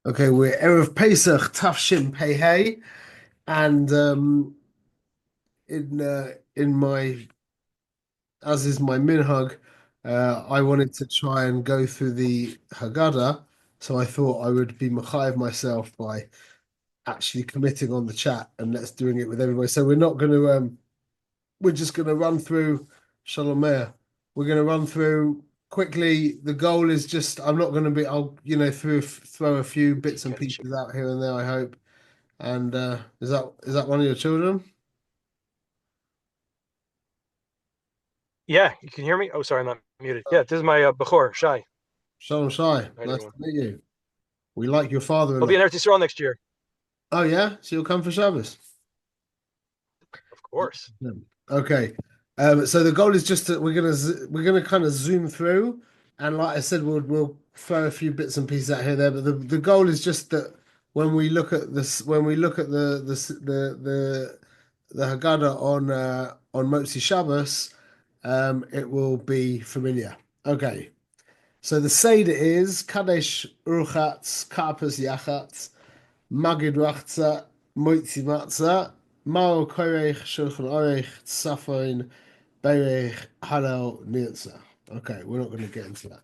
Okay, we're Erev Pesach Tafshin Pei, and in my as is my minhag, I wanted to try and go through the Haggadah, so I thought I would be machayev myself by actually committing on the chat and let's doing it with everybody. So we're not going to we're just going to run through Shalom Meir. We're going to run through quickly. The goal is just I'm not going to be I'll throw a few bits and pieces out here and there. I hope. And is that one of your children? Yeah, you can hear me? Oh, sorry, I'm not muted. Yeah, this is my Bechor, Shai. Shalom Shai. Hi, Nice to everyone. meet you. We like your I'll be father-in-law. in Eretz Yisrael next year. Oh yeah, so you'll come for Shabbos. Of course. Yeah. Okay. So the goal is just that we're gonna kind of zoom through, and like I said, we'll throw a few bits and pieces out here there. But the goal is just that when we look at the Haggadah on Motzi Shabbos, it will be familiar. Okay. So the Seder is Kadesh Urchatz Karpas Yachatz Magid Rachza Moitzi Matzah Maro Korech Shulchan Orech Tzafoin Berech Hallel Nirza. Okay, we're not going to get into that.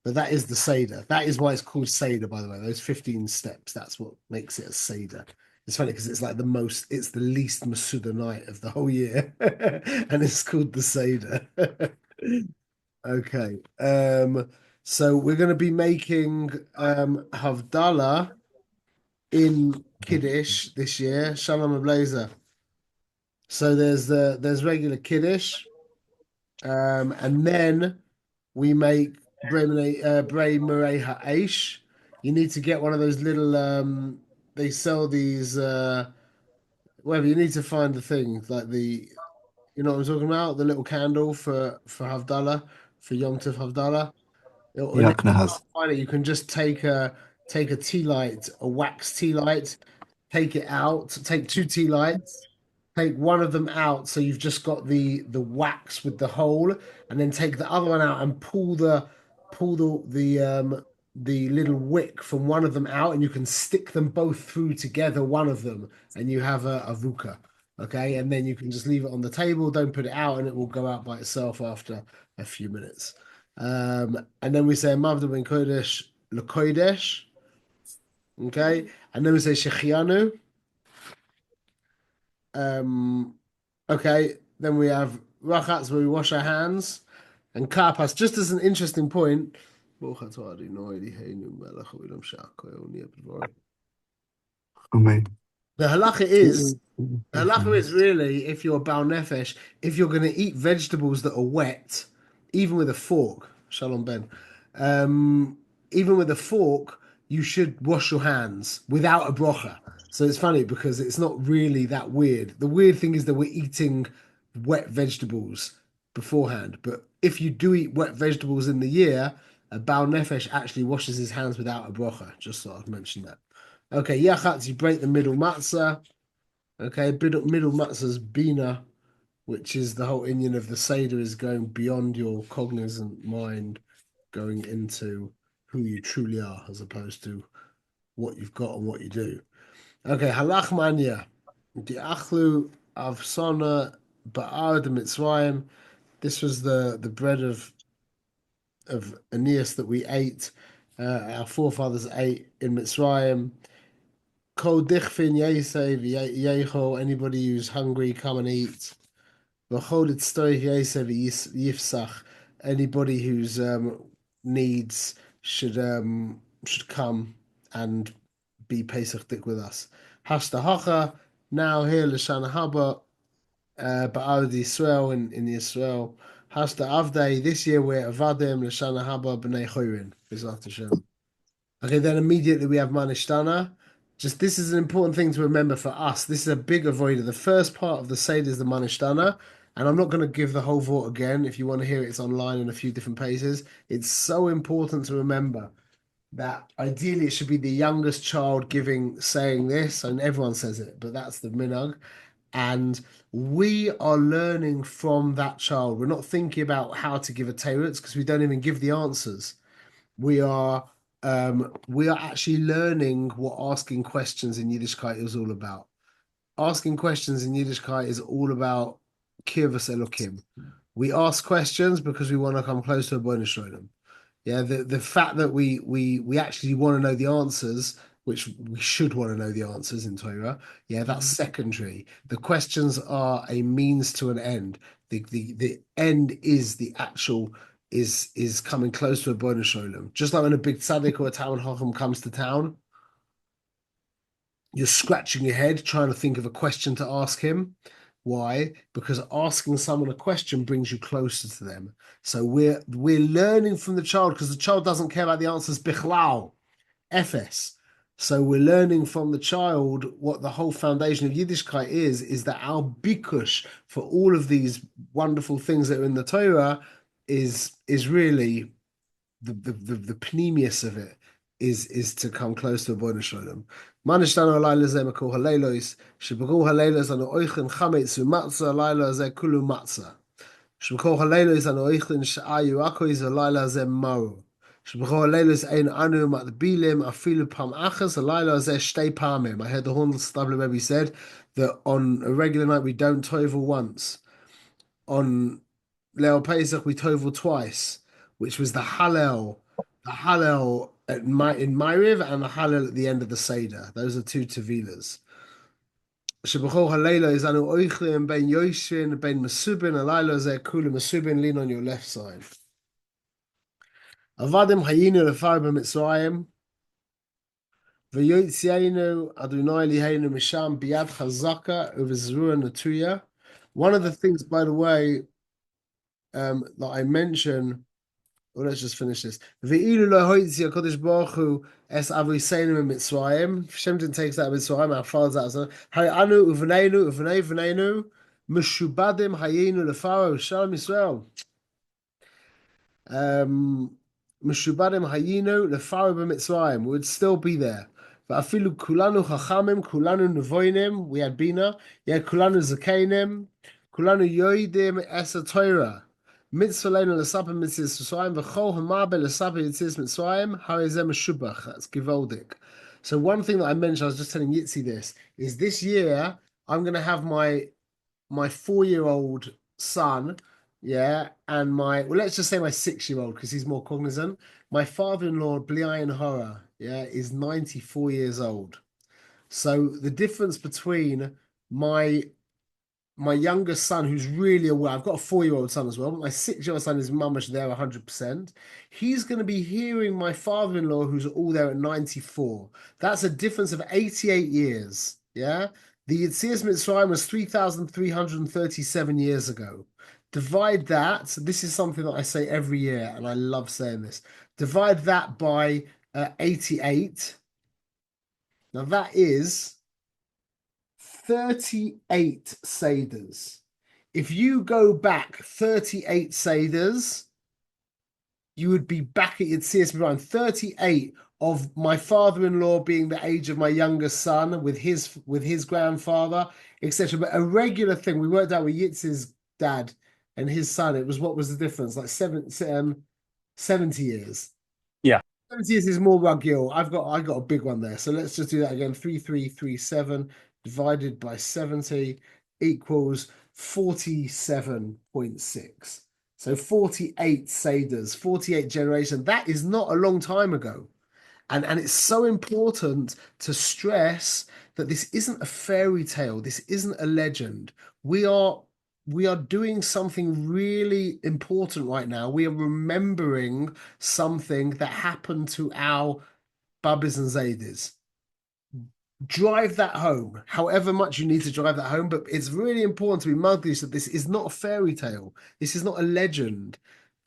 But that is the Seder. That is why it's called Seder, by the way. Those 15 steps, that's what makes it a Seder. It's funny because it's the least Masuda night of the whole year. And it's called the Seder. Okay. So we're going to be making Havdalah in Kiddush this year. Shalom Ablazer. So there's regular Kiddush, and then we make Brei Murray Ha'esh. You need to get one of those little they sell these whatever, you need to find the thing like the you know what I'm talking about? The little candle for Havdalah, for Yom Tov Havdalah. And if you Yakna can't find it, you can just take a tea light, a wax tea light, take it out, take two tea lights, take one of them out, so you've just got the wax with the hole, and then take the other one out and pull the little wick from one of them out, and you can stick them both through together, one of them, and you have a vuka. Okay, and then you can just leave it on the table, don't put it out, and it will go out by itself after a few minutes. And then we say Mavda ben Kodesh Lekodesh, okay, and then we say Shechianu. Um, okay, then we have Rachats where we wash our hands, and Karpas. Just as an interesting point, Amen. the halacha is halacha is really if you're a Baal Nefesh, if you're going to eat vegetables that are wet, even with a fork, Shalom Ben, even with a fork, you should wash your hands without a brocha. So it's funny because it's not really that weird. The weird thing is that we're eating wet vegetables beforehand. But if you do eat wet vegetables in the year, a Baal Nefesh actually washes his hands without a brocha. Just thought I'd mention that. Okay, yachatz, you break the middle matzah. Okay, middle matzah's bina, which is the whole Indian of the Seder, is going beyond your cognizant mind, going into who you truly are, as opposed to what you've got and what you do. Okay, halach manya, diachlu avsona ba'ar de Mitzrayim. This was the bread of Aeneas that we ate, our forefathers ate in Mitzrayim. Kol dichfin yesev yecho. Anybody who's hungry, come and eat. V'chol itztorich yesev yifsach. Anybody who's needs should come and be Pesach dik with us. Hashta hacha. Now here l'shana haba ba'ad Yisrael in Israel. Hashta avdei. This year we're avadim l'shana haba b'nei chorin. B'ezrat Hashem. Okay, then immediately we have Manishtana. Just this is an important thing to remember for us. This is a big avoider. The first part of the Seder is the Manishtana, and I'm not going to give the whole vort again. If you want to hear it, it's online in a few different pages. It's so important to remember that ideally it should be the youngest child saying this, and everyone says it, but that's the minhag. And we are learning from that child. We're not thinking about how to give a teretz because we don't even give the answers. We are we are actually learning what asking questions in Yiddishkeit is all about. Asking questions in Yiddishkeit is all about Kirvas Elokim. We ask questions because we want to come close to a bonus Shalom. Yeah, the fact that we actually want to know the answers, which we should want to know the answers in Torah, yeah, that's secondary. The questions are a means to an end. The end is the actual is coming close to a bonus Shalom. Just like when a big tzaddik or a town chacham comes to town, you're scratching your head trying to think of a question to ask him. Why? Because asking someone a question brings you closer to them. So we're learning from the child because the child doesn't care about the answers bichlal, FS. So we're learning from the child what the whole foundation of Yiddishkeit is that our bikush for all of these wonderful things that are in the Torah is really the pneumius of it is to come close to a Boina Shalom. Manishtano alayla ze makol haleilos, shebakol haleilos anu oichin chametz umatzah alayla ze kulu matzah. Shebakol haleilos anu oichin sha'ayu akoiz alayla ze maru. Shebakol haleilos ein anu matbilim afilu pam achas alayla ze shtei pamim. I heard the Horn Stabler maybe said that on a regular night we don't tovel once. On Leil Pesach we tovel twice, which was the Hallel in Ma'ariv and the Hallel at the end of the Seder. Those are two tevilas. Shebachol Halela is anu oichlim ben Yoshin ben Masubin alayla zeh kula Masubin. Lean on your left side. Avadim hayinu lefar b'Mitzrayim v'yotzienu Adonai liheinu misham biyad chazaka u'v'zrua natuya. One of the things, by the way, that I mentioned. Well, let's just finish this. Ve'ilu lo hoitzi HaKadosh Baruch Hu es avoseinu Mitzrayim. Shemton takes that Mitzrayim, our fathers out. Hayanu uvneinu v'neinu mishubadim hayinu lefaro shalom Yisrael. Mishubadim hayinu lefaro b'Mitzrayim. We would still be there. Va'afilu kulanu chachamim, kulanu nevoinim. We had bina. Yeah, kulanu zakeinim, kulanu yoidim es Torah. Mitzvah l'sapa mitzvahs Mitzrayim v'chol hamabe l'sapa mitzvahs Mitzrayim harizem meshubach. That's givaldik. So one thing that I mentioned, I was just telling Yitzi this year I'm going to have my 4-year-old son, yeah, and let's just say my 6-year-old because he's more cognizant. My father-in-law Bliayin Hora, yeah, is 94 years old. So the difference between my youngest son, who's really aware, I've got a 4-year-old son as well, but my 6-year-old son is mamash there 100%. He's going to be hearing my father-in-law, who's all there at 94. That's a difference of 88 years. Yeah. The Yetzias Mitzrayim was 3,337 years ago. Divide that. So this is something that I say every year, and I love saying this. Divide that by 88. Now that is 38 Seders. If you go back 38 Seders, you would be back at Yetzias Mitzrayim. 38 of my father-in-law being the age of my youngest son with his grandfather, etc. But a regular thing, we worked out with Yitz's dad and his son. It was, what was the difference? Like 70 years. Yeah. 70 years is more rugil. I got a big one there. So let's just do that again. 3337 divided by 70 equals 47.6. So 48 Seders, 48 generations. That is not a long time ago. And it's so important to stress that this isn't a fairy tale. This isn't a legend. We are doing something really important right now. We are remembering something that happened to our Babis and Zaydis. Drive that home, however much you need to drive that home, but it's really important to be mugdish that this is not a fairy tale. This is not a legend.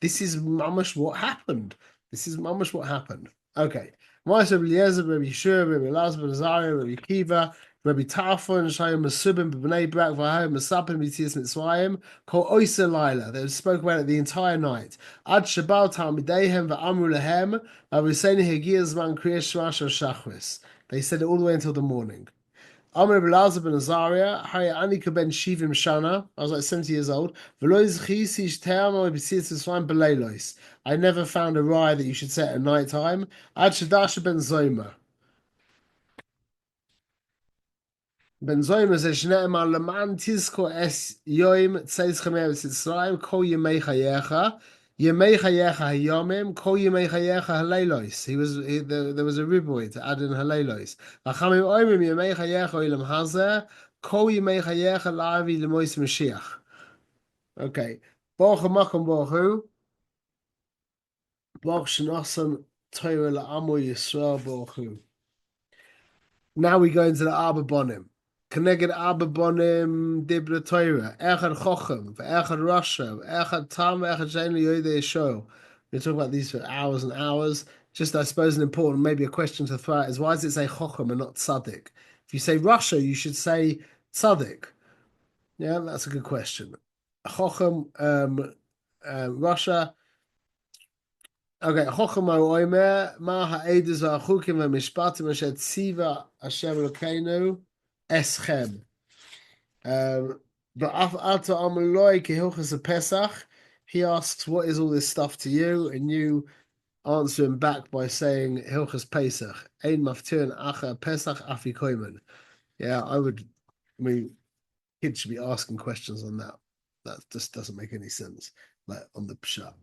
This is mamash what happened. This is mamash what happened. Okay. Rabbi Eliezer, Rabbi Yeshua, Rabbi Elazar, Rabbi Azariah, Rabbi Kiva, Rabbi Tarfon, Shayim Masubim, B'nai Brak, V'hayim Masapim, B'tiyas Mitzrayim, Kol Oysa Laila. They spoke about it the entire night. Ad Shabal Talmideihem V'amru Lehem, Rabbi Seini Hegir Zman Kriyash Shema Shel Shachris. They said it all the way until the morning. Amr Belaza ben Azaria, Haya Anika ben Shivim Shana. I was like 70 years old. I never found a rye that you should set at night time. Ad Shadasha ben Zoma. Ben Zoma says, Shne'emar Laman Tizko es Yoim Tzeis Chameres Yitzrayim Kol Yemei Chayecha. Yemei Chayecha Hayomim Kol Yemei Chayecha Haleilos. There was a riboy to add in Haleilos. Achamim Oimim Yemei Chayecha Oilam Hazeh Kol Yemei Chayecha Lavi Lemois Mashiach. Okay. Baruch HaMakom Baruch Hu. Baruch Shenosan Torah La'amo Yisrael Baruch Hu. Now we go into the Arba Bonim. Keneged Arba Bonim Dibra Torah. Echad Chochem. Echad Rasha. Echad Tam. Echad Shein Yodei Yisrael. We talk about these for hours and hours. Just, I suppose, an important, maybe a question to throw out is why does it say Chochem and not Tzaddik? If you say Rasha, you should say Tzaddik. Yeah, that's a good question. Chochem, Rasha. Okay, Chochem Oimer, Ma ha'edus v'achukim v'mishpatim asher tziva Hashem Elokeinu eschem. V'af ata amaloi kehilchas Pesach. He asks, what is all this stuff to you? And you answer him back by saying, Hilchas Pesach. Ein maftirin acha Pesach afikoimen. Yeah, I mean, kids should be asking questions on that. That just doesn't make any sense, like on the pshat.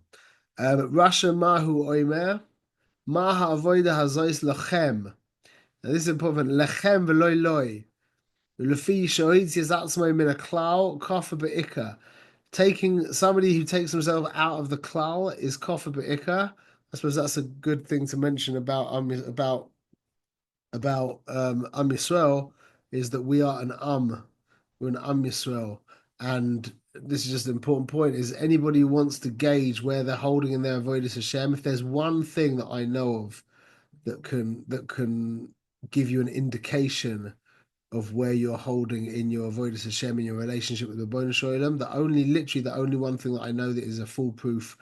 Rasha mahu oimer, maha avoida hazois lachem. Now this is important. Lechem v'loi loi. Lefi shoitz yizatzmai min a klal kofa be'ika. Taking somebody who takes himself out of the klal is kofa be'ika. I suppose that's a good thing to mention about Yisrael is that we are we're an Yisrael, and this is just an important point, is anybody who wants to gauge where they're holding in their avodas Hashem, if there's one thing that I know of that can give you an indication of where you're holding in your avodas Hashem in your relationship with the Ribono Shel Olam, the only one thing that I know that is a foolproof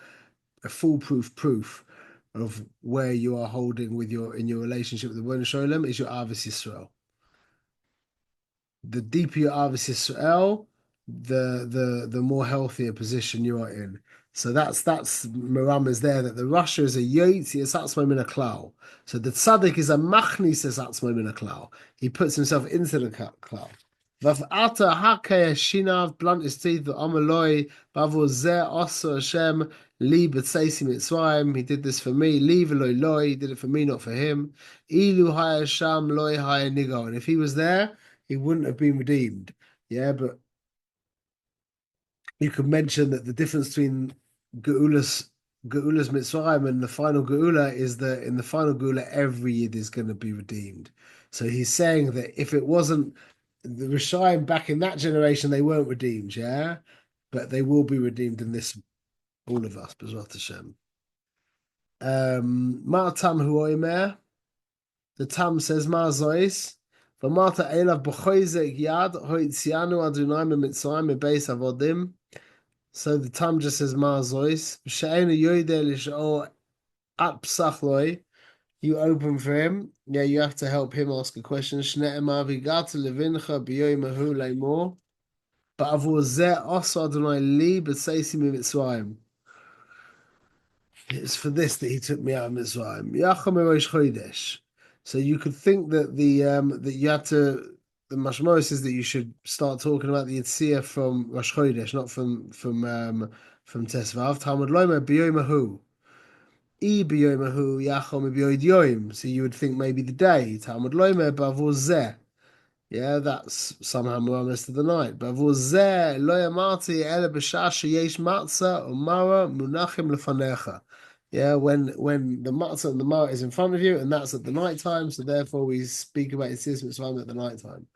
proof of where you are holding in your relationship with the Ribono Shel Olam is your Avos Yisrael. The deeper your Avos Yisrael, the more healthier position you are in. So that's Maram is there that the Rasha is a Yotzi Atzmo min klal. So the Tzaddik is a Machnis Atzmo min klal. He puts himself into the klal. V'af'ata hakei shinav blunt his teeth amaloi bavur zeh oso Hashem li b'tzeisi mitzrayim. He did this for me. Li v'loi loi. He did it for me, not for him. Ilu haya sham loi haya nigo. And if he was there, he wouldn't have been redeemed. Yeah, but you could mention that the difference between Geulas Mitzrayim and the final Geula is that in the final Geula, every Yid is going to be redeemed. So he's saying that if it wasn't the Rishayim back in that generation, they weren't redeemed, yeah? But they will be redeemed in this, all of us, B'ezrat Hashem. Ma'atam huoimer. The Tam says, Ma'azois. V'mata elav b'choizek yad hoitzianu Adonai mitzrayim mebeis avodim. So the Tam just says Ma'azois. She'enu yoideh l'sh'or at psachloi. You open for him. Yeah, you have to help him ask a question. Shne'emar v'gata levincha b'yoy mahu le'mor. Ba'avur zeh oso Adonai li b'tzeisi mitzrayim. It's for this that he took me out of Mitzrayim. Yacham erosh chodesh. So you could think that that you have to. The mashmos is that you should start talking about the Yitzhak from Rosh Chodesh, not from Tesvav. Talmud Lomer b'yoy mahu. Biyomahu Yachom Biyoid Yoim. So you would think maybe the day. Talmud Loimer Bavur Zeh. Yeah, that's somehow Muramas to the night. Bavur Zeh Lo Yamarti Ele B'Shasha Yesh Matzah Umara Munachim Lefanecha. Yeah, when the matzah and the mara is in front of you, and that's at the night time. So therefore, we speak about Yitzhak Mitzvah at the night time.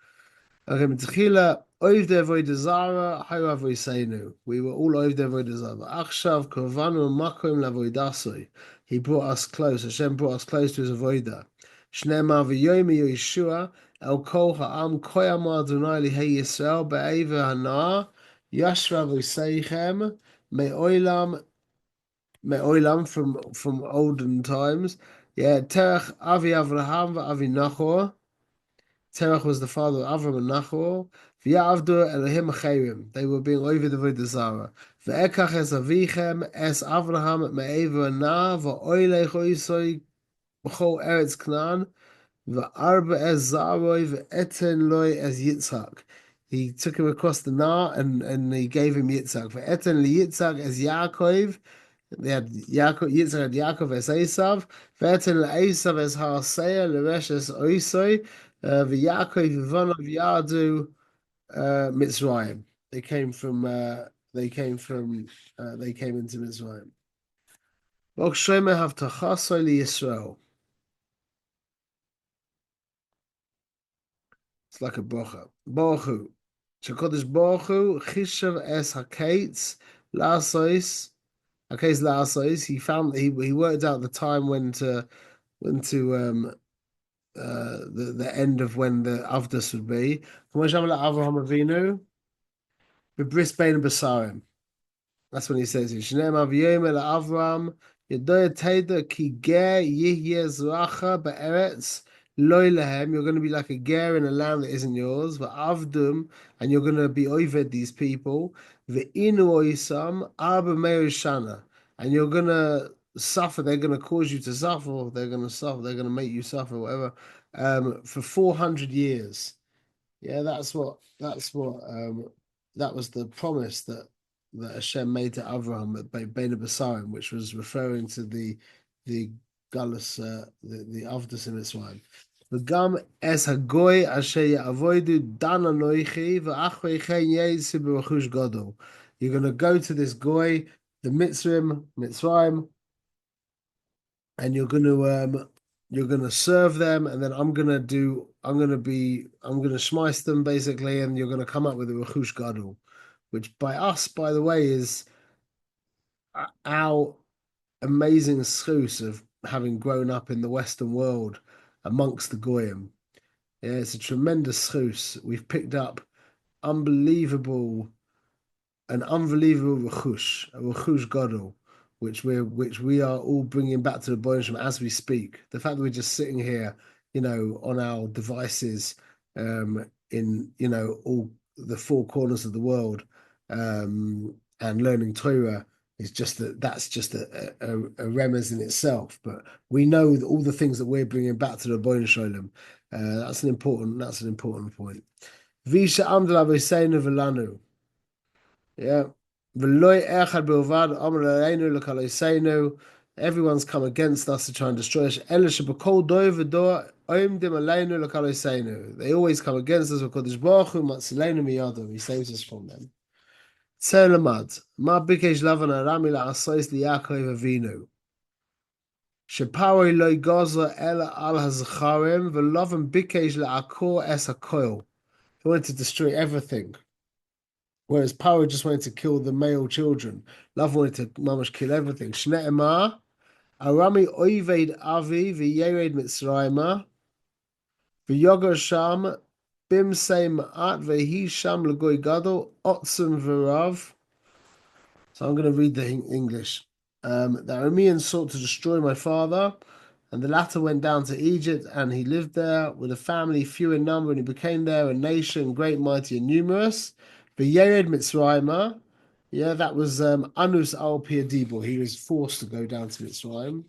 Okay, Mitchila Oivdei Avodah Zara Hayu Avoseinu. We were all Oivdei Avodah Zara. Achshav Kovanu Makom Lavoidasoi. He brought us close. Hashem brought us close to his avodah. Shneimar v'yomi Yeshua el kol ha'am koyam Adonai lihei Yisrael be'eva hana yashra v'seichem me'olam from olden times. Yeah, terech Avi Avraham v'Avi Nachor. Terach was the father of Avram and Nahor. V'ya'avdu Elohim acherim. They were being over the Avodah Zarah. Ve'ekach es avichem es Avraham me'ever na v'oilech oisoi b'chol Eretz Canaan v'arba es Zaroi v'eten loy es Yitzhak. He took him across the Na and he gave him Yitzhak. V'eten li Yitzhak es Yaakov. They had Yaakov, Yitzhak had Yaakov as Esav, Ve'etin le'Esav as Haaseya, Leresh as Oisoi, V'Yaakov Ivanav Yadu Mitzrayim. They came from they came from they came into Mitzrayim. V'ok Shomer Havtachasoi Yisrael. It's like a bracha. Baruch Hu. Shekodesh Baruch Hu Chishav es Hakates La'asois. Okay, he found he worked out the time when to the end of when the Avdus would be. Avraham Avinu, B'bris bein Basarim. That's when he says it. Shneim Aviyim el Avram Yedoy Teda ki ger yihye zracha be'eretz loy lehem. You're going to be like a ger in a land that isn't yours. V'avdum, and you're going to be oved these people. Ve'inu oisam arba meirishana, and you're going to suffer. They're going to cause you to suffer. They're going to suffer. They're going to make you suffer, whatever. For 400 years. Yeah, that was the promise that Hashem made to Avraham at Bein Basarim, which was referring to the Galus, the Avdus in Mitzrayim. V'gam es hagoy asher ya'avodu dan anoichi v'achrei chen yeitzu b'rechush gadol. You're going to go to this goy, the Mitzrayim, and you're going to serve them, and then I'm going to shmice them basically, and you're going to come up with a rechush gadol, which by us, by the way, is our amazing schus of having grown up in the Western world amongst the Goyim. Yeah, it's a tremendous schus. We've picked up an unbelievable rechush, a rechush gadol, which we are all bringing back to the Boy as we speak. The fact that we're just sitting here, on our devices, in all the four corners of the world, and learning Torah is that's just a remez in itself. But we know that all the things that we're bringing back to the Boy Shalom. That's an important point. Visha amdel avoseinu v'lanu. Yeah. Everyone's come against us to try and destroy us. They always come against us. He saves us from them. Shepawei loy gaza ela al hazacharim v'lovim bikesh le'akor es hakoil. He wanted to destroy everything. Whereas Paro just wanted to kill the male children. Love wanted to mamash kill everything. Shne'ema, Arami oived avi v'yered mitzrayma v'yogar sham bim say ma'at v'hi sham l'goy gadol otzum v'rav. So I'm going to read the English. The Arameans sought to destroy my father, and the latter went down to Egypt, and he lived there with a family few in number, and he became there a nation great, mighty, and numerous. V'yered Mitzrayma, yeah, that was Anus al Piadibor. He was forced to go down to Mitzrayim.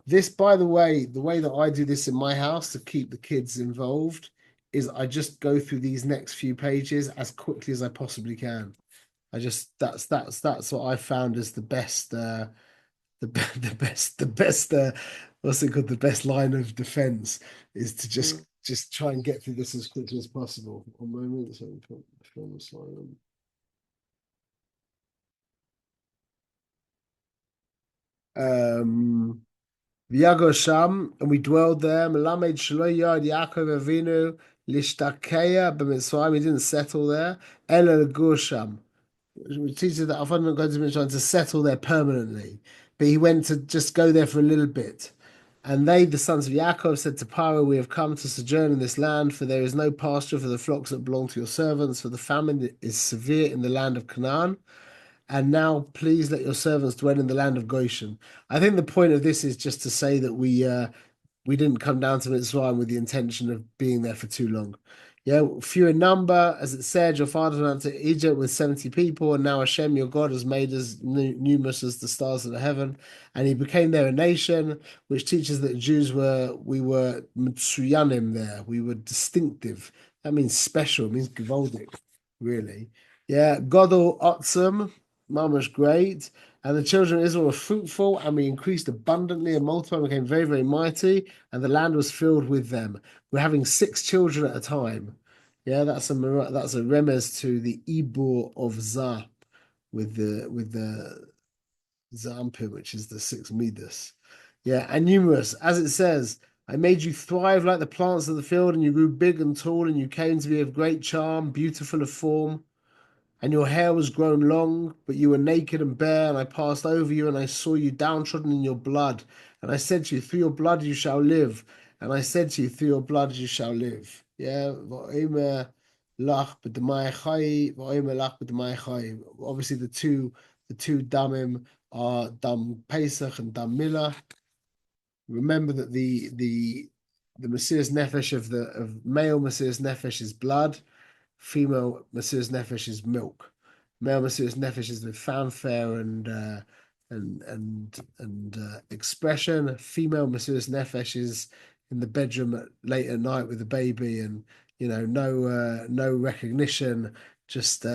This, by the way that I do this in my house to keep the kids involved is I just go through these next few pages as quickly as I possibly can. That's what I found as the best what's it called? The best line of defense is to just try and get through this as quickly as possible. One moment, so we put the film slide on. V'yago Sham, and we dwelled there. Melamed Shelo Yad Yaakov Avinu Lishtakeya b'Mitzrayim. He didn't settle there. Ela L'gur Sham. Which teaches that Avram God has been trying to settle there permanently, but he went to just go there for a little bit. And they, the sons of Yaakov, said to Paro, "We have come to sojourn in this land, for there is no pasture for the flocks that belong to your servants, for the famine is severe in the land of Canaan. And now please let your servants dwell in the land of Goshen." I think the point of this is just to say that we we didn't come down to Mitzrayim with the intention of being there for too long. Yeah, few in number, as it said, your father went to Egypt with 70 people, and now Hashem, your God, has made us numerous as the stars of the heaven, and he became there a nation, which teaches that we were Mitsuyanim there, we were distinctive. That means special, it means gewaldic, really. Yeah, Godel Otzum, mamash great. And the children of Israel were fruitful, and we increased abundantly and multiplied, and became very, very mighty, and the land was filled with them. We're having 6 children at a time. Yeah, that's a remez to the Ibor of Zah with the Zampim, which is the 6 midas. Yeah, and numerous, as it says, I made you thrive like the plants of the field, and you grew big and tall, and you came to be of great charm, beautiful of form. And your hair was grown long, but you were naked and bare, and I passed over you, and I saw you downtrodden in your blood. And I said to you, through your blood you shall live. And I said to you, through your blood you shall live. Yeah, obviously the two damim are dam Pesach and dam Milah. Remember that the Mesiras Nefesh of male Mesiras Nefesh is blood. Female Mesiras Nefesh is milk. Male Mesiras Nefesh is with fanfare and expression. Female Mesiras Nefesh is in the bedroom late at night with the baby, and no recognition, just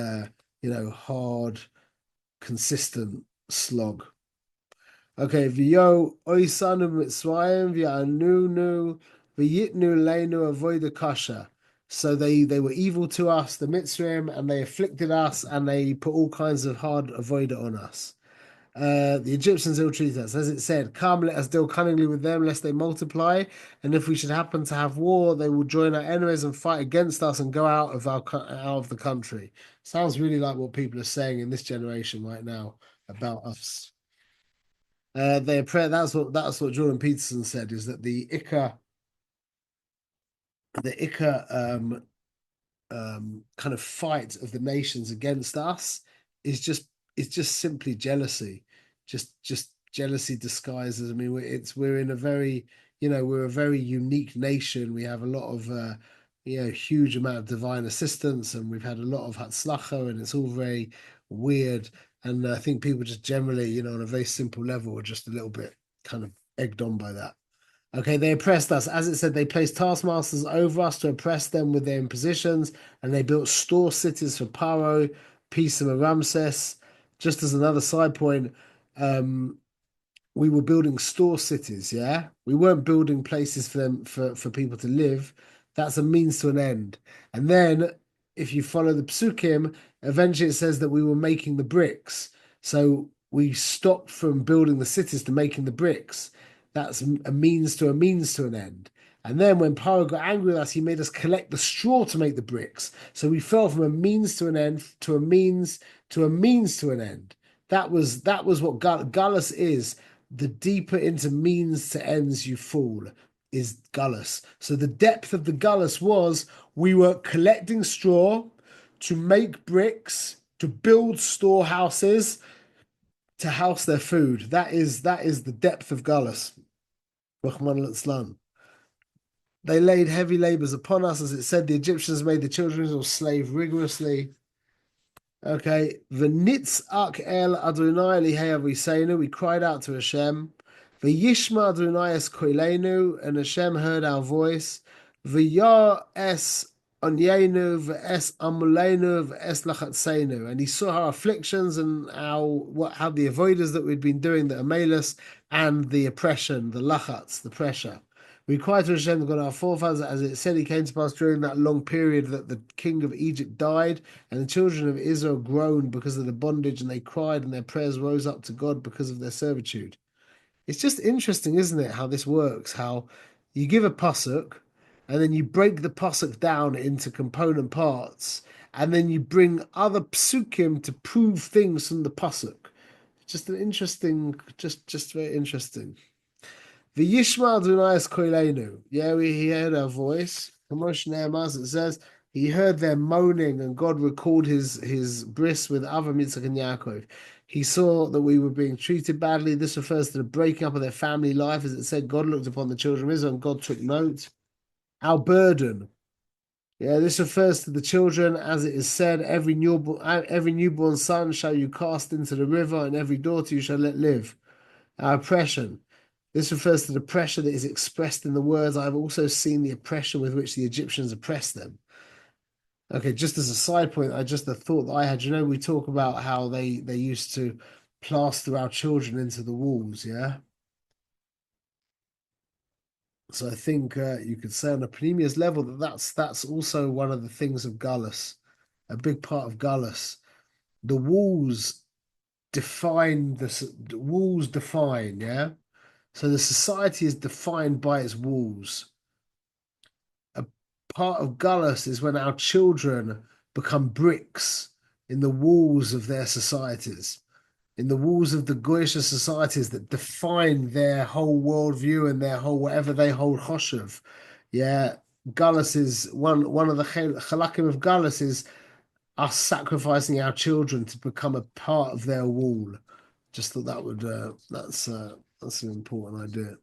hard, consistent slog. Okay, v'yo oisanu mitzrayim v'yanunu v'yitnu leinu avoda kasha. So they were evil to us, the Mitzrayim, and they afflicted us, and they put all kinds of hard avodah on us. The Egyptians ill-treated us. As it said, come, let us deal cunningly with them, lest they multiply. And if we should happen to have war, they will join our enemies and fight against us and go out of the country. Sounds really like what people are saying in this generation right now about us. That's what Jordan Peterson said, is that the Ikka kind of fight of the nations against us is just simply jealousy, just jealousy disguised as, I mean, we're in a very, we're a very unique nation. We have a lot of huge amount of divine assistance, and we've had a lot of hatzlacha, and it's all very weird. And I think people just generally, on a very simple level, are just a little bit kind of egged on by that. Okay, they oppressed us. As it said, they placed taskmasters over us to oppress them with their impositions, and they built store cities for Paro, Pisum, and Ramses. Just as another side point, we were building store cities, yeah? We weren't building places for them for people to live. That's a means to an end. And then if you follow the Psukim, eventually it says that we were making the bricks. So we stopped from building the cities to making the bricks. That's a means to an end. And then when Paro got angry with us, he made us collect the straw to make the bricks. So we fell from a means to an end to a means to a means to an end. That was what Gullus is. The deeper into means to ends you fall is Gullus. So the depth of the Gullus was, we were collecting straw to make bricks, to build storehouses, to house their food. That is the depth of Gullus. They laid heavy labors upon us, as it said, the Egyptians made the children of Israel slave rigorously. Okay, v'nitzak el Adonai lihei aviseinu, we cried out to Hashem. V'yishma Adonai es koilenu, and Hashem heard our voice. V'yah es onyenu v'es amulenu v'es lachatseinu, and he saw our afflictions and how the avoiders that we'd been doing, the amelus, and the oppression, the lachats, the pressure. We cried to Hashem, the God of our forefathers, as it said, he came to pass during that long period that the king of Egypt died, and the children of Israel groaned because of the bondage, and they cried, and their prayers rose up to God because of their servitude. It's just interesting, isn't it, how this works, how you give a pasuk, and then you break the pasuk down into component parts, and then you bring other psukim to prove things from the pasuk. Just an interesting, just very interesting. The Yishma Adonai es koilenu. Yeah, he heard our voice. As it says, he heard their moaning, and God recalled his bris with Avram, Yitzchak, and Yaakov. He saw that we were being treated badly. This refers to the breaking up of their family life. As it said, God looked upon the children of Israel and God took note. Our burden. Yeah, this refers to the children, as it is said, every newborn son shall you cast into the river, and every daughter you shall let live. Our oppression. This refers to the pressure that is expressed in the words, I have also seen the oppression with which the Egyptians oppressed them. Okay, just as a side point, just a thought that I had, we talk about how they used to plaster our children into the walls, yeah? So I think you could say on a Panemius level that that's also one of the things of Gullus, a big part of Gullus. The walls the walls define, yeah? So the society is defined by its walls. A part of Gullus is when our children become bricks in the walls of their societies, in the walls of the Goyish societies that define their whole worldview and their whole whatever they hold choshev. Yeah, Gullus is one of the chalakim of Gullus is us sacrificing our children to become a part of their wall. Just thought that would that's an important idea.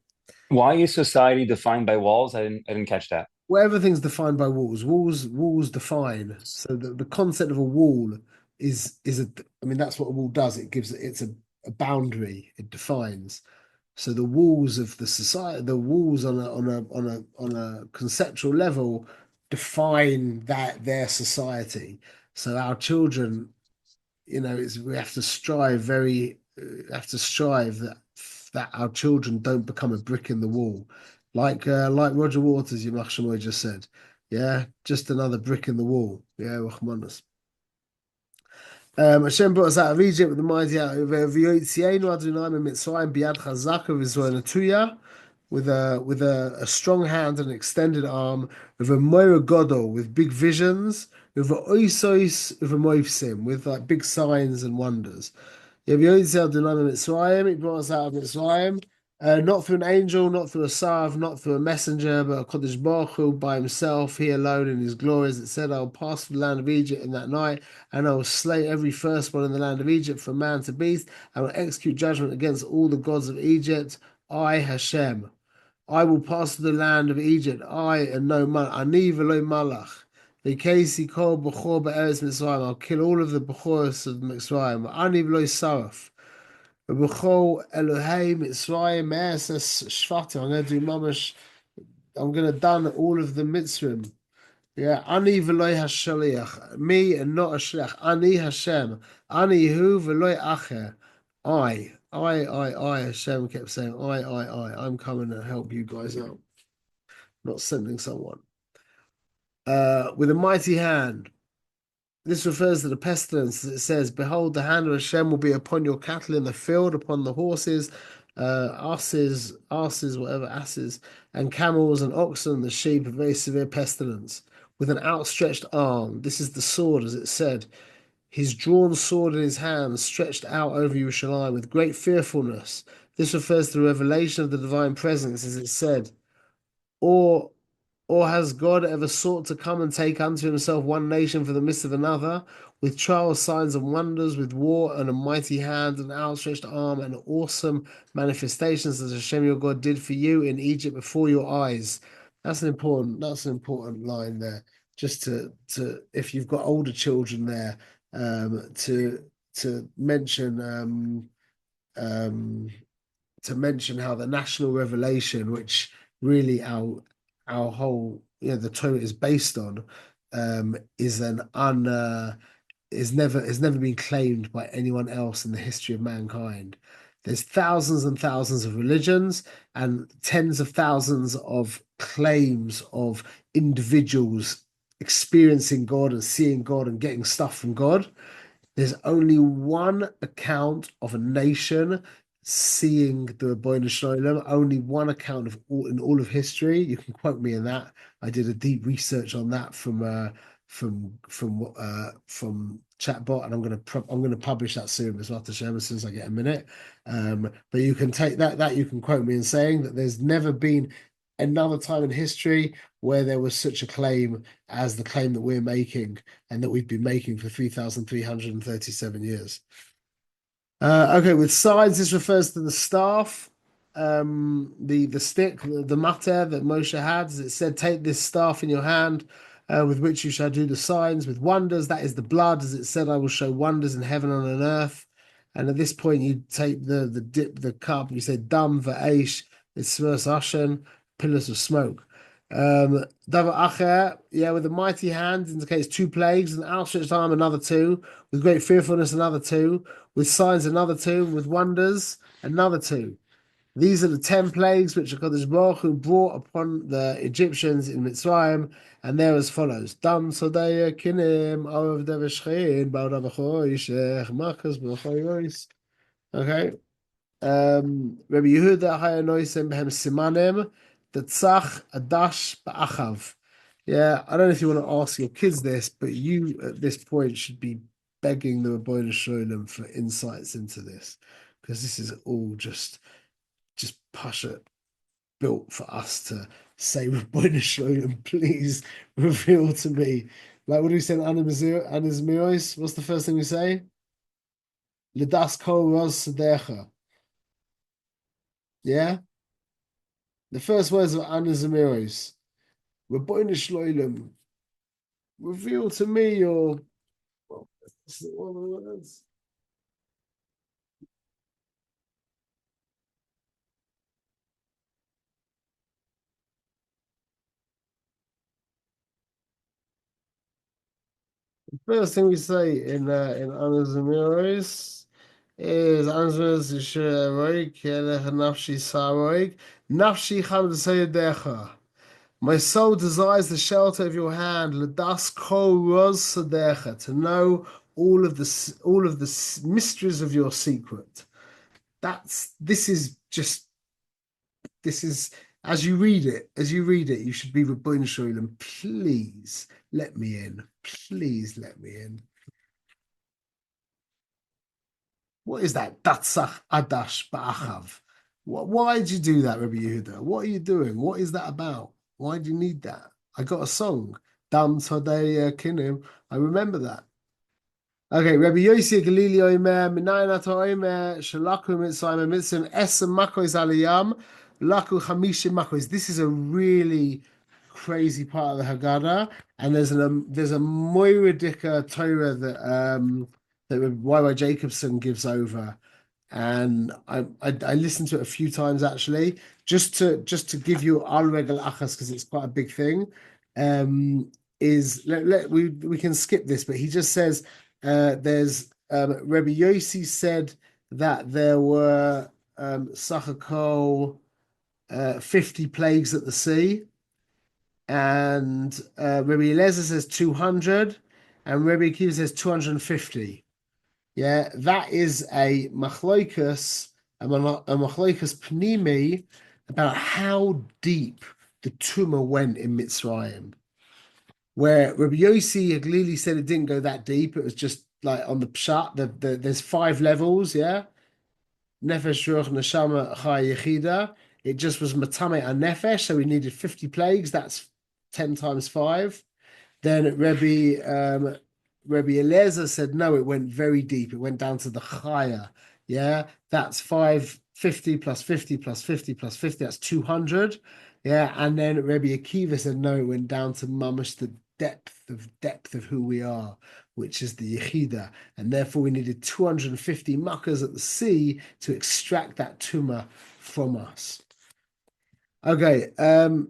Why is society defined by walls? I didn't catch that. Well, everything's defined by walls. Walls define. So the concept of a wall is I mean that's what a wall does. It's a boundary. It defines. So the walls of the society, the walls on a conceptual level define their society. So our children, we have to strive that our children don't become a brick in the wall, like Roger Waters, Yimach Shemoy just said. Yeah, just another brick in the wall. Yeah, Rachmanis. Hashem brought us out of Egypt with the mighty out of V'yotzienu Adonai Mitzrayim biyad chazaka v'zoy natuya, with a strong hand and extended arm, with a moira godol, with big visions, with a oisos, with a moifsim, with like big signs and wonders. He brought us out of Mitzrayim, not through an angel, not through a Sav, not through a messenger, but a Kodesh Baruch Hu by himself, he alone in his glories. It said, I will pass through the land of Egypt in that night, and I will slay every firstborn in the land of Egypt, from man to beast. I will execute judgment against all the gods of Egypt. I, Hashem. I will pass through the land of Egypt, I and no man. Ani v'lo malach. V'kesi kol b'chor be'eretz Mitzrayim. I'll kill all of the b'choros of Mitzrayim. Ani v'lo saraf. V'chol Elohei Mitzrayim me'eses shvatim. I'm going to do mamash. I'm going to done all of the mitzvim. Yeah, Ani v'lo hashaliach. Me and not a shliach. Ani Hashem. Ani hu v'lo acher. I, Hashem kept saying, I'm coming to help you guys out, not sending someone. With a mighty hand. This refers to the pestilence. It says, behold, the hand of Hashem will be upon your cattle in the field, upon the horses, asses, and camels and oxen, the sheep, a very severe pestilence, with an outstretched arm. This is the sword, as it said. His drawn sword in his hand, stretched out over Yerushalayim with great fearfulness. This refers to the revelation of the divine presence, as it said. Or has God ever sought to come and take unto himself one nation for the midst of another, with trials, signs, and wonders, with war and a mighty hand, and outstretched arm, and awesome manifestations as Hashem your God did for you in Egypt before your eyes? That's an important line there. Just to if you've got older children there, to mention how the national revelation, which really our whole the Torah is based on, is never been claimed by anyone else in the history of mankind. There's thousands and thousands of religions and tens of thousands of claims of individuals experiencing God and seeing God and getting stuff from God. There's only one account of a nation seeing the Ribono Shel Olam, only one account in all of history. You can quote me in that. I did a deep research on that from Chatbot, and I'm going to publish that soon as well, as soon as I get a minute. But you can take that you can quote me in saying that there's never been another time in history where there was such a claim as the claim that we're making and that we've been making for 3,337 years. Okay, with sides, this refers to the staff, the stick, the matter that Moshe had. As it said, take this staff in your hand, with which you shall do the signs. With wonders, that is the blood. As it said, I will show wonders in heaven and on earth. And at this point, you take the dip, the cup. You say dam va'esh, it's ashen, pillars of smoke. Davar acher, yeah, with a mighty hand indicates two plagues, and outstretched arm another two, with great fearfulness another two, with signs another two, with wonders another two. These are the 10 plagues which HaKadosh Baruch Hu brought upon the Egyptians in Mitzrayim, and they're as follows: Dam Sodaya Kinim Arav Deveshchein Ba'odavachoyishech Makas B'Choyois. Okay. Rabbi Yehuda Hayanoisem Behem Simanim the Tzach Adash Ba'achav. Yeah, I don't know if you want to ask your kids this, but you at this point should be begging the Rabbeinu Shalom for insights into this, because this is all just pasha built for us to say, Rabbeinu Shalom, please reveal to me. Like, what do we say in Anizmios? What's the first thing we say? Lidas kol ros sadecha. Yeah? The first words of Anizmios. Rabbeinu Shalom, reveal to me your... Well, that's one of the words. First thing we say in Anas Amiris is Anas Roik Nafshi Saroik Nafshi Hamd Sayadecha. My soul desires the shelter of your hand, Ladas Ko Roz Sadecha, to know all of the mysteries of your secret. This is as you read it, you should be Rabbeinu Shalom, please let me in. Please let me in. What is that? Datsach Adash Ba'achav. Why did you do that, Rabbi Yehuda? What are you doing? What is that about? Why do you need that? I got a song. Dam Tzadei Kinim. I remember that. Okay, Rabbi Yossi Galili Omer, Minayin Ato Omer, Shalaku Mitzrayim Mitzim, Esem Makois Aliyam, Laku Hamishim Makois. This is a really crazy part of the Haggadah, and there's a Moiradika Torah that Y.Y. Jacobson gives over, and I listened to it a few times actually, just to give you al regal achas, because it's quite a big thing. We can skip this, but he just says there's Rabbi Yossi said that there were Sachakol 50 plagues at the sea, and Rabbi Eliezer says 200, and Rabbi Akiva says 250. Yeah, that is a machloikus pnimi about how deep the tumor went in Mitzrayim. Where Rabbi Yossi Haglili said it didn't go that deep, it was just like on the pshat. There's 5 levels, yeah. Nefesh, Ruach, Neshama, Chai, Yechida. It just was Matame and Nefesh, so we needed 50 plagues. That's 10 times 5. Then Rabbi Eliezer said no, it went very deep. It went down to the Chaya. Yeah, that's 550 plus 50 plus 50 plus 50. That's 200. Yeah, and then Rabbi Akiva said no, it went down to mamash the depth of who we are, which is the Yechida, and therefore we needed 250 muckers at the sea to extract that tumor from us. Okay, so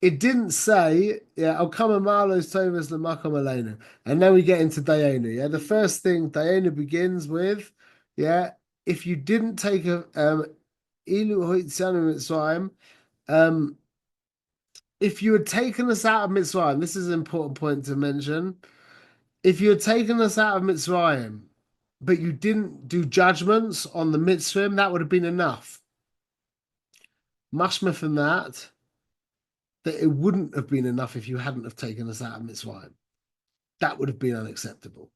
it didn't say, yeah, I'll come and malos tovas lemakom aleinu. And then we get into Dayenu. Yeah, the first thing Dayenu begins with, yeah, if you didn't take a if you had taken us out of Mitzrayim, this is an important point to mention. If you had taken us out of Mitzrayim, but you didn't do judgments on the Mitzrayim, that would have been enough. Mashma from that it wouldn't have been enough if you hadn't have taken us out of Mitzrayim. That would have been unacceptable.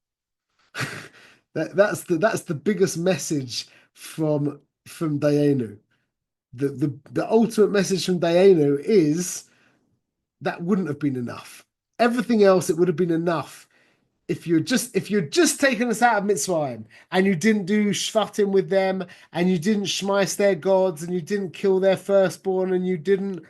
That's the biggest message from Dayenu. The ultimate message from Dayenu is that wouldn't have been enough. Everything else, it would have been enough if you're just taking us out of Mitzrayim and you didn't do shvatim with them and you didn't shmice their gods and you didn't kill their firstborn and you didn't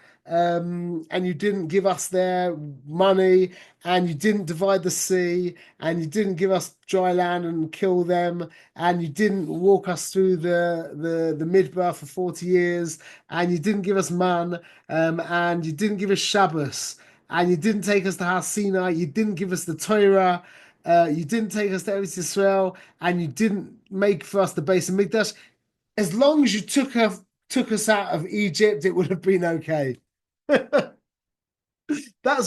give us their money and you didn't divide the sea and you didn't give us dry land and kill them and you didn't walk us through the midbar for 40 years and you didn't give us man and you didn't give us Shabbos and you didn't take us to Har Sinai, you didn't give us the Torah. You didn't take us to Eretz Yisrael, and you didn't make for us the base of Mikdash. As long as you took us out of Egypt, it would have been okay. That's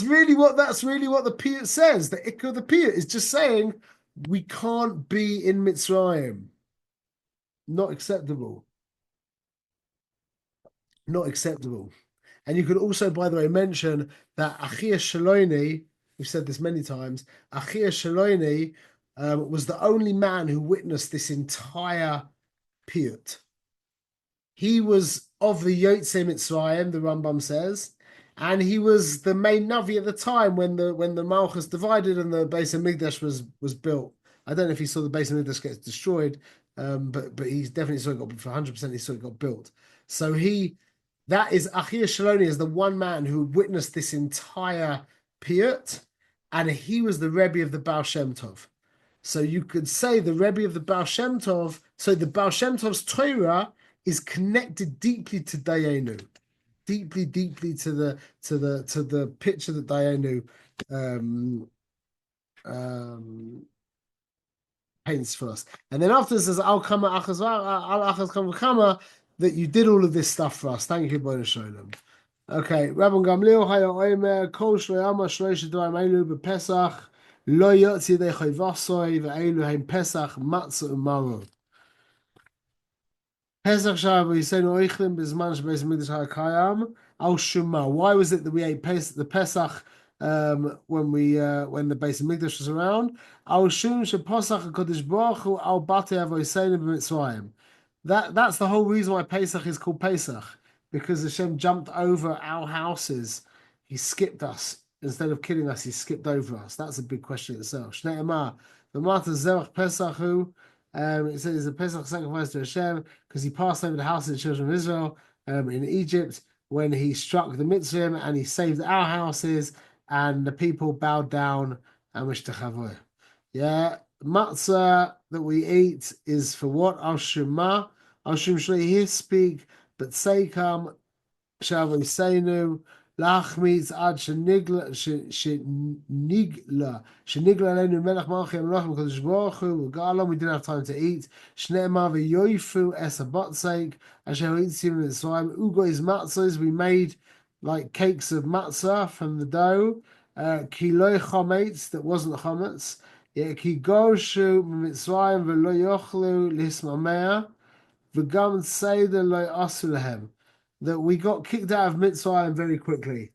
really what the Piyut says. The Ikka of the Piyut is just saying we can't be in Mitzrayim. Not acceptable. Not acceptable. And you could also, by the way, mention that Achia Shaloni, we've said this many times, Achia Shaloni was the only man who witnessed this entire piyut. He was of the Yotzei Mitzrayim, the Rambam says, and he was the main Navi at the time when the Malchus divided and the Beis Hamikdash was built. I don't know if he saw the Beis Hamikdash get destroyed, but he's definitely saw it got for 100%. He saw it got built. So that is Achia Shaloni is the one man who witnessed this entire piyut, and he was the Rebbe of the Baal Shem Tov. So you could say the Rebbe of the Baal Shem Tov. So the Baal Shem Tov's Torah is connected deeply to Dayenu, deeply to the picture that Dayenu paints for us. And then after it says Al Kama Al Achaz Kama that you did all of this stuff for us. Thank you, Bona Sholem. Okay, Rabban Gamliel Haya Omer Kol Shloyama Shloish Doim Elu BePesach Lo Yotzi De Chayvasoi VeElu Heim Pesach Matzah Umaro. Pesach Shavu Yisenu Oichlim Bizman Shbeis Mikdash HaKayam Al Shuma. Why was it that we ate the Pesach when the Beis Hamikdash was around? Al Shum Sheposach HaKadosh Baruch Hu Al Batei Avoseinu BeMitzrayim. That's the whole reason why Pesach is called Pesach, because Hashem jumped over our houses. He skipped us. Instead of killing us, he skipped over us. That's a big question itself. Shnei Emar, the Mata Zerach Pesachu, it says a Pesach sacrifice to Hashem because he passed over the house of the children of Israel in Egypt when he struck the Mitzrayim and he saved our houses and the people bowed down and wished to chavoy. Yeah. Matzah that we eat is for what? Al Shema. Al Shum Shlei speak, but Seikam shall we say no Lachmitz ad Shenigla Alenu Melech Malchim Lachem Kodesh Baruch Hu Galam. We didn't have time to eat. Shneimah v'yoifu es habatzeik asher hitzim mitzrayim ugo is matzahs. We made like cakes of matzah from the dough. Kiloi chametz that wasn't chametz. Ki goshu mitzrayim v'lo yochlu lismamea v'gam seder lo asu lahem. That we got kicked out of Mitzrayim very quickly.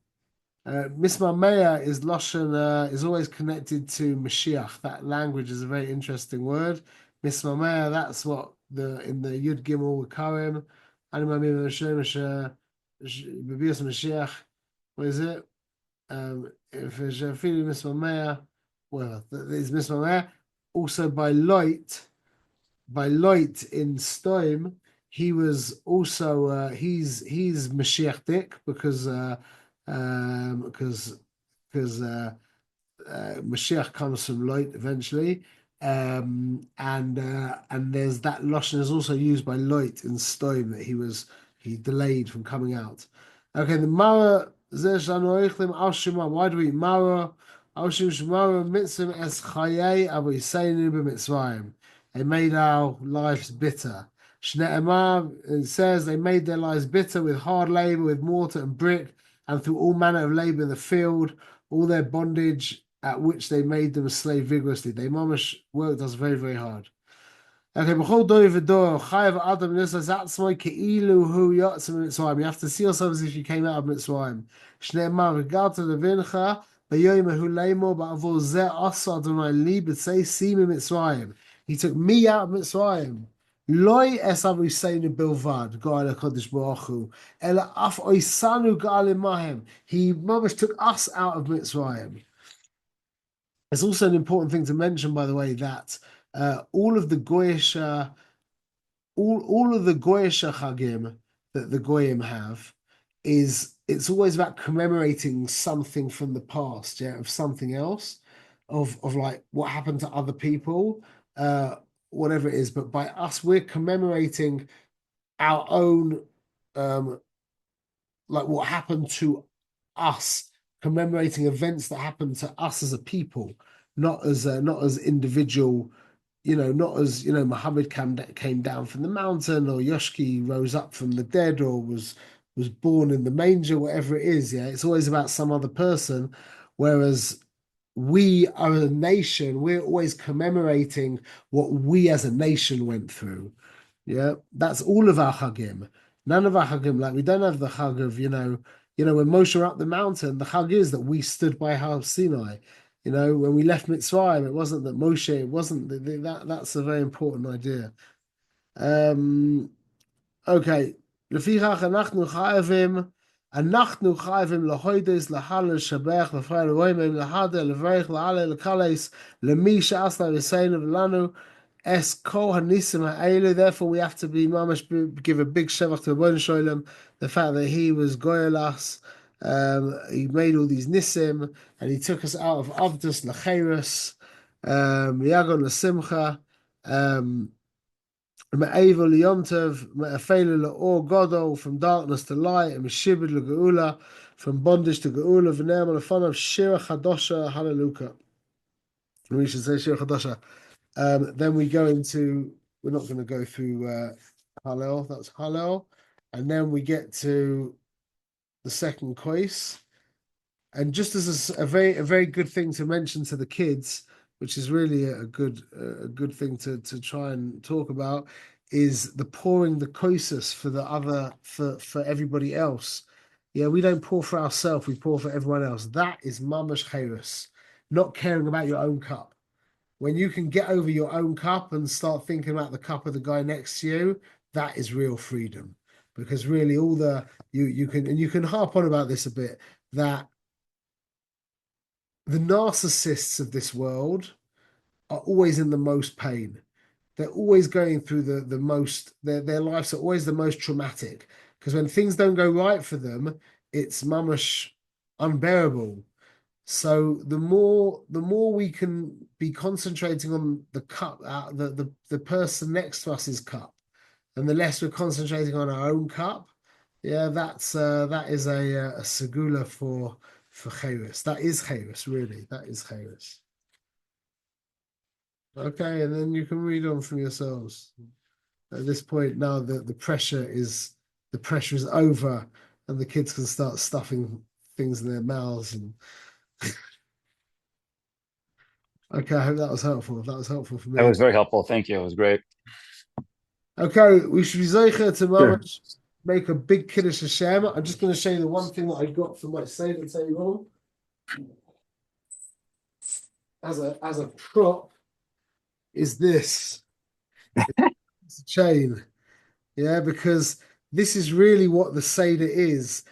Mismamea is Lashon, is always connected to Mashiach. That language is a very interesting word. Mismamea, that's what in the Yud Gimel Karim. Animamim Mashiach. What is it? If Shafili Mismamea, well, there's Mismamea. Also by Light in Stoim. He was also he's Mashiach because Mashiach comes from light eventually, and there's that lashon is also used by Light in Stoim that he delayed from coming out. Okay, the Mara Zeshanoichlim Al Shema. Why do we eat Mara? Al Shema Mitzvah Es Chayei Avoseinu BeMitzrayim. They made our lives bitter. Shne'emar, it says they made their lives bitter with hard labor, with mortar and brick, and through all manner of labor in the field, all their bondage at which they made them slave vigorously. They mamash worked us very, very hard. Okay, b'chol dor v'dor, chayav adam nisas atzmai ke'ilu hu yotzim Mitzrayim. You have to see yourself as if you came out of Mitzrayim. Shne'emar, v'galta levincha, v'yoyim hu leimo, ba'avol zeh asa Adonai li b'tzei simi Mitzrayim. He took me out of Mitzrayim. Loi es avoseinu bilvad, Ga'al HaKadosh Baruch Hu, ela af oisanu ga'al imahem. He mamash took us out of Mitzrayim. It's also an important thing to mention, by the way, that all of the Goyish, all of the Goyish Chagim that the Goyim have is it's always about commemorating something from the past, yeah, of something else, of like what happened to other people, uh, whatever it is. But by us, we're commemorating our own like what happened to us, commemorating events that happened to us as a people, not as individual, not as Muhammad came down from the mountain, or Yoshki rose up from the dead, or was born in the manger, whatever it is. Yeah, it's always about some other person, whereas we are a nation. We're always commemorating what we as a nation went through. Yeah, that's all of our chagim. None of our chagim, like we don't have the chag of, when Moshe were up the mountain, the chag is that we stood by Har Sinai. When we left Mitzrayim, it wasn't that Moshe, it wasn't that's a very important idea. Okay. לפיכך אנחנו חייבים להוידס, להלל, לשבח, לפאר אלוהים, להדר, לברך, להלל, לקלס, למי שעשה לסיינו ולנו, es kol hanisim ha'elu. Therefore, we have to be mamash, give a big shevach to Ribono Shel Olam, the fact that he was goyel. He made all these nisim, and he took us out of avdus lacheirus, yagon lasimcha, me'evel liyomtev, me'afelu la'or godol, from darkness to light, and meshibid l'geula, from bondage to geula, v'ne'am l'fanav shira chadosha, hallelujah. We should say shira chadosha. Then we go into, we're not going to go through Hallel, that's Hallel. And then we get to the second kois. And just as a very good thing to mention to the kids, which is really a good thing to try and talk about, is the pouring the koisus for the other, for everybody else. Yeah, we don't pour for ourselves, we pour for everyone else. That is mamash chayrus, not caring about your own cup. When you can get over your own cup and start thinking about the cup of the guy next to you, that is real freedom. Because really you can harp on about this a bit, that the narcissists of this world are always in the most pain. They're always going through the most, their lives are always the most traumatic. Because when things don't go right for them, it's mamash unbearable. So the more we can be concentrating on the cup, the person next to us's cup, and the less we're concentrating on our own cup, yeah, that is a segula for chayrus. That is chayrus, really. That is chayrus. Okay, and then you can read on from yourselves. At this point, now the pressure is over, and the kids can start stuffing things in their mouths and. Okay, I hope that was helpful. That was helpful for me. That was very helpful. Thank you. It was great. Okay, we should be zeicher to make a big Kiddush Hashem. I'm just going to show you the one thing that I got from my Seder table as a prop is this. It's a chain. Yeah, because this is really what the Seder is.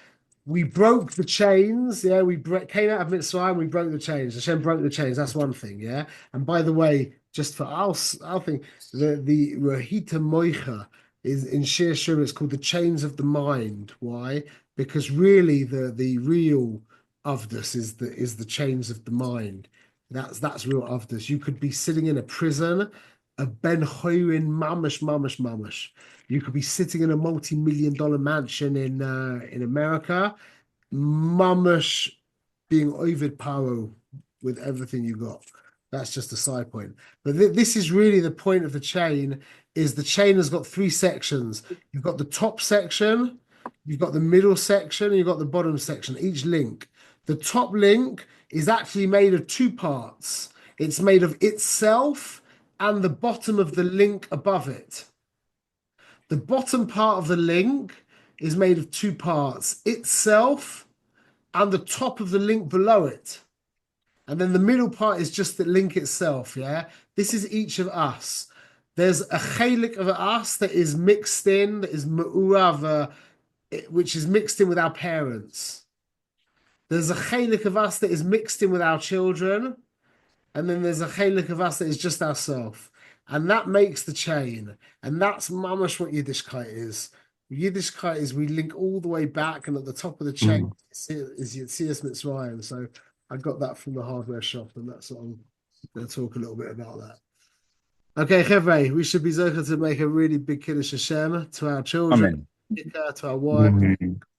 We broke the chains, yeah. We came out of Mitzrayim, we broke the chains. Hashem broke the chains. That's one thing, yeah. And by the way, just for our thing, the Rahita Moicha is in Shir Shur. It's called the chains of the mind. Why? Because really, the real Avdus is the chains of the mind. That's real Avdus. You could be sitting in a prison, a Ben Hoyin mamash. You could be sitting in a multi-million-dollar mansion in America, mamash being Ovid Paro with everything you got. That's just a side point. But this is really the point of the chain, is the chain has got three sections. You've got the top section, you've got the middle section, and you've got the bottom section, each link. The top link is actually made of two parts. It's made of itself and the bottom of the link above it. The bottom part of the link is made of two parts, itself and the top of the link below it. And then the middle part is just the link itself, yeah? This is each of us. There's a chelik of us that is mixed in, that is me'urav, which is mixed in with our parents. There's a chelik of us that is mixed in with our children. and then there's a chelik of us that is just ourselves, and that makes the chain, and that's mamash what Yiddishkeit is. Yiddishkeit is we link all the way back, and at the top of the chain is Yetzias Mitzrayim. So I got that from the hardware shop, and that's what I'm going to talk a little bit about that. Okay, Chevre, we should be zocher to make a really big Kiddush Hashem to our children, to our wives,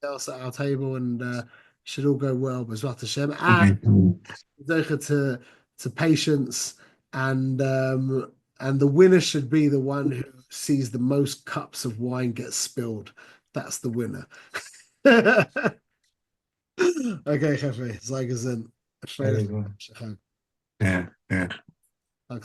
else at our table, and should all go well, B'ezrat Hashem, and zocher to patience, and the winner should be the one who sees the most cups of wine get spilled. That's the winner. Okay, Chevre, sei gesund. Yeah, yeah. Tag